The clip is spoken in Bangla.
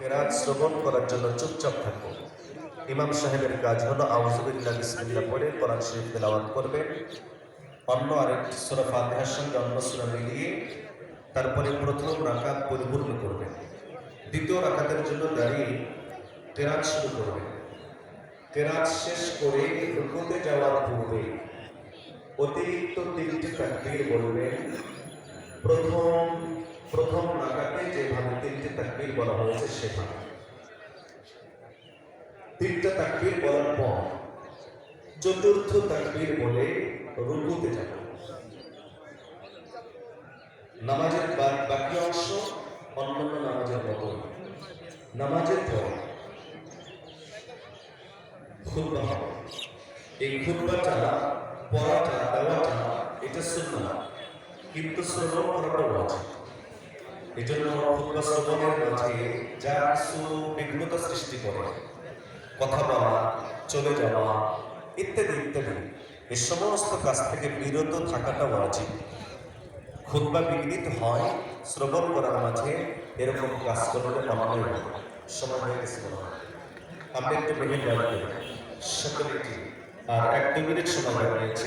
কেরাত শ্রবণ করার জন্য চুপচাপ থাকবো। ইমাম সাহেবের কাজ হলো আউযুবিল্লাহ বিসমিল্লাহ পড়ে কোরআন শরীফ তেলাওয়াত করবেন, অন্য আরেকটি সূরা ফাতিহার সঙ্গে অন্য সূরা মিলিয়ে তারপরে প্রথম রাকাত পরিপূর্ণ করবেন। দ্বিতীয় রাকাতের জন্য দাঁড়িয়ে কেরাত শুরু করবেন। কেরাত শেষ করে রুকুতে যাওয়ার পূর্বে অতিরিক্ত 3টি তাকবীর বলবেন। প্রথম রাকাতে যেভাবে 3টি তাকবীর বলা হয়েছে সেভাবে 3টা তাকবীর বলার পর চতুর্থ তাকবীর বলে রুকুতে যাবেন। নামাজের বাকি অংশ অন্যান্য নামাজের মতো। নামাজের পর খুতবা হবে। এই খুতবাটা পড়াটা দেওয়াটা এটা সুন্নাহ, কিন্তু শ্রবণ করাটা ওয়াজিব। এই জন্য খুতবা শ্রবণের মাঝে যা কিছু বিঘ্নতা সৃষ্টি করে, কথা বলা, চলে যাওয়া ইত্যাদি ইত্যাদি, এই সমস্ত কাজ থেকে বিরত থাকাটা ওয়াজিব। খুতবা বিঘ্নিত হয় শ্রবণ করার মাঝে, এরকম কাজ করলে আমাদের সময় হয়ে গেছে। আমরা একটু মিনিট বাড়ি সকলে আর 1-2 মিনিট সময় বাড়িয়েছি।